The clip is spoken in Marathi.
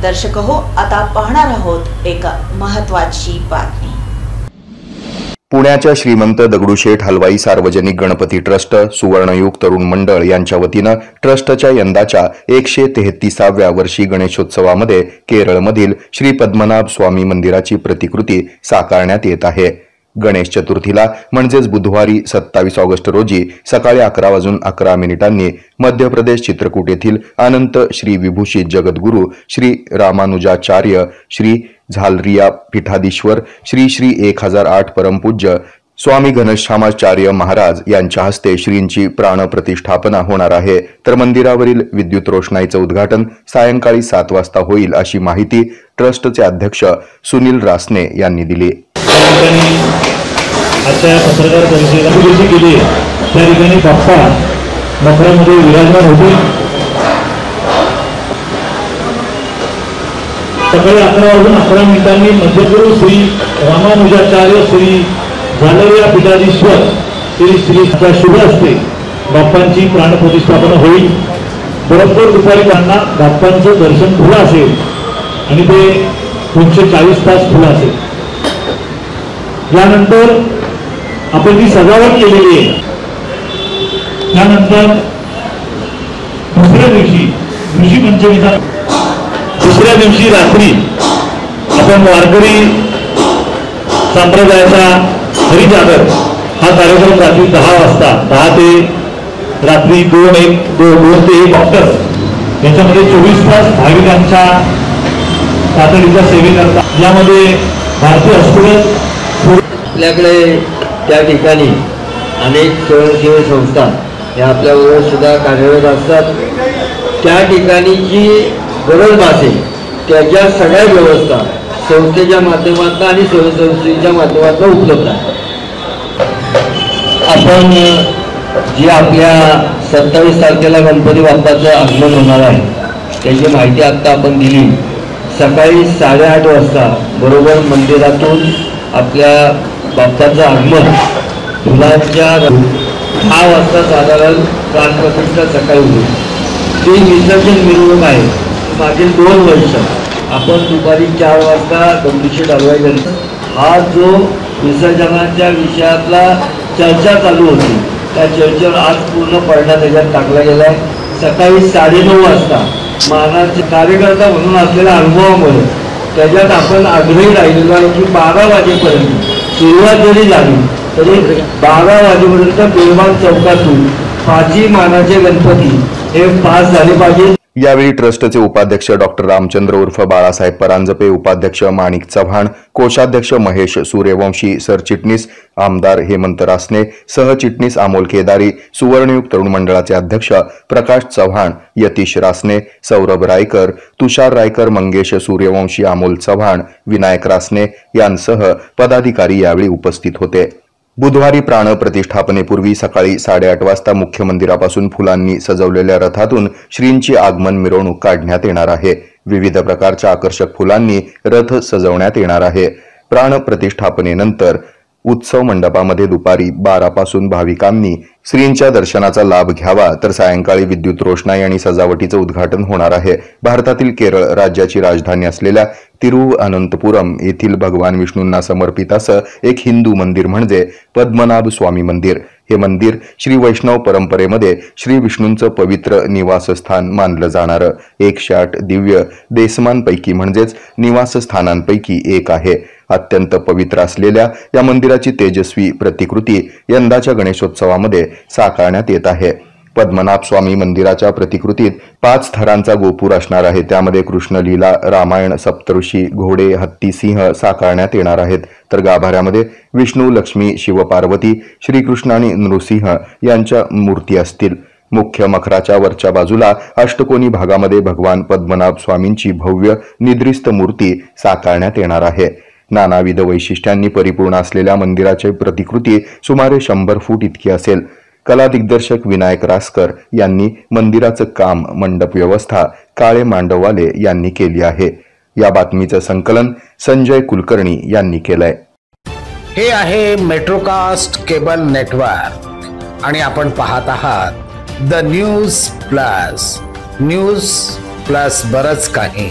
दर्शक हो, आता पाहणार आहोत एक महत्त्वाची बातमी। पुण्याच्या श्रीमंत दगडूशेठ हलवाई सार्वजनिक गणपती ट्रस्ट सुवर्णयुग तरुण मंडळ यांच्या वतीनं ट्रस्टच्या यंदाच्या 133व्या वर्षी गणेशोत्सवामध्ये केरळमधील श्री पद्मनाभ स्वामी मंदिराची प्रतिकृती साकारण्यात येत आहे। गणेश चतुर्थीला म्हणजेच बुधवारी 27 ऑगस्ट रोजी सकाळी 11:11 मध्य प्रदेश चित्रकूट येथील अनंत श्री विभूषित जगद्गुरु श्री रामानुजाचार्य श्री झालरिया पीठाधीश्वर श्री श्री 1008 परमपूज्य स्वामी घनश्यामाचार्य महाराज यांच्या हस्ते श्रींची प्राणप्रतिष्ठापना होणार आहे। तर मंदिरावरील विद्युत रोषणाईचं उद्घाटन सायंकाळी 7 वाजता होईल अशी माहिती ट्रस्टचे अध्यक्ष सुनील रासने यांनी दिली। आजच्या पत्रकार परिषदेला केली त्या ठिकाणी बाप्पा मकरामध्ये विराजमान होते। सकाळी 11:11 मध्यगुरु श्री रामानुजाचार्य श्री झालरिया पीठाधीश्वर श्री श्रीच्या शुभ हस्ते बाप्पांची प्राणप्रतिष्ठापना होईल। बरोबर दुपारी त्यांना बाप्पांचं दर्शन खुलं असेल आणि ते 340 तास खुलं असेल। यानंतर आपण जी सजावट केलेली आहे त्यानंतर दुसऱ्या दिवशी ऋषी पंचमीचा दुसऱ्या दिवशी रात्री आपण वारकरी संप्रदायाचा हरिजागर हा कार्यक्रम रात्री 10 वाजता 10 ते रात्री 2 ते 1 ऑक्टोबर याच्यामध्ये 24 तास भाविकांच्या तातडीच्या सेवेकरता यामध्ये भारतीय हॉस्पिटल आपल्याकडे त्या ठिकाणी अनेक स्वयंसेवी संस्था या आपल्याबरोबर सुद्धा कार्यरत असतात। त्या ठिकाणी जी गरज भासेल त्याच्या सगळ्या व्यवस्था संस्थेच्या माध्यमातून आणि स्वयंसेवीच्या माध्यमातून उपलब्ध आहे। आपण जी आपल्या 27 तारखेला गणपती बाप्पाचं आगमन होणार आहे त्याची माहिती आता आपण दिली। सकाळी 8:30 वाजता बरोबर मंदिरातून आपल्या बाप्पाचं आगमन फुलांच्या 10 वाजता साधारण प्राणप्रतिष्ठा सकाळी होईल। ती विसर्जन मिरवणूक आहे। मागील 2 वर्ष आपण दुपारी 4 वाजता दगडूशेठ हलवाई गणपती हा जो विसर्जनाच्या विषयातला चर्चा चालू होती त्या चर्चेवर आज पूर्ण पडदा त्याच्यात टाकला गेला आहे। सकाळी 9:30 वाजता मानाचे कार्यकर्ता म्हणून असलेल्या अनुभवामुळे त्याच्यात आपण आग्रही राहिलेलो आहे की 12 वाजेपर्यंत सुरुवात जरी झाली तरी 12 वाजेपर्यंत बेलवान चौकातून 5 मानाचे गणपती हे पास झाले पाहिजे। यावेळी ट्रस्टचे उपाध्यक्ष डॉक्टर रामचंद्र उर्फ बाळासाहेब परांजपे, उपाध्यक्ष माणिक चव्हाण, कोषाध्यक्ष महेश सूर्यवंशी, सरचिटणीस आमदार हेमंत रासने, सहचिटणीस अमोल केदारी, सुवर्णयुग तरुण मंडळाचे अध्यक्ष प्रकाश चव्हाण, यतीश रासने, सौरभ रायकर, तुषार रायकर, मंगेश सूर्यवंशी, अमोल चव्हाण, विनायक रासने यांसह पदाधिकारी यावेळी उपस्थित होते। बुधवारी प्राणप्रतिष्ठापनेपूर्वी सकाळी 8:30 वाजता मुख्य मंदिरापासून फुलांनी सजवलेल्या रथातून श्रींची आगमन मिरवणूक काढण्यात येणार आहे। विविध प्रकारच्या आकर्षक फुलांनी रथ सजवण्यात येणार आहे। प्राणप्रतिष्ठापनेनंतर उत्सव मंडपामध्ये दुपारी 12 पासून भाविकांनी श्रींच्या दर्शनाचा लाभ घ्यावा, तर सायंकाळी विद्युत रोषणाई आणि सजावटीचं उद्घाटन होणार आहे। भारतातील केरळ राज्याची राजधानी असलेल्या तिरुवनंतपुरम येथील भगवान विष्णूंना समर्पित असं एक हिंदू मंदिर म्हणजे पद्मनाभ स्वामी मंदिर। हे मंदिर श्री वैष्णव परंपरेमध्ये श्री विष्णूंचं पवित्र निवासस्थान मानलं जाणारं 108 दिव्य देसमांपैकी म्हणजेच निवासस्थानांपैकी एक आहे। अत्यंत पवित्र असलेल्या या मंदिराची तेजस्वी प्रतिकृती यंदाच्या गणेशोत्सवामध्ये साकारण्यात येत आहे। पद्मनाभ स्वामी मंदिराच्या प्रतिकृतीत 5 थरांचा गोपूर असणार आहे। त्यामध्ये कृष्णलीला, रामायण, सप्तऋषी, घोडे, हत्ती, सिंह साकारण्यात येणार आहेत। तर गाभाऱ्यामध्ये विष्णू, लक्ष्मी, शिवपार्वती, श्रीकृष्ण आणि नृसिंह यांच्या मूर्ती असतील। मुख्य मखराच्या वरच्या बाजूला अष्टकोनी भागामध्ये भगवान पद्मनाभ स्वामींची भव्य निद्रिस्त मूर्ती साकारण्यात येणार आहे। नानाविध वैशिष्ट्यांनी परिपूर्ण असलेल्या मंदिराची प्रतिकृती सुमारे 100 फूट इतकी असेल। कला दिग्दर्शक विनायक रासकर यांनी मंदिराचं काम, मंडप व्यवस्था काळे मांडववाले यांनी केली आहे। या बातमीचं संकलन संजय कुलकर्णी यांनी केलंय। हे आहे मेट्रोकास्ट केबल नेटवर्क आणि आपण पाहत आहात द न्यूज प्लस बरच काही।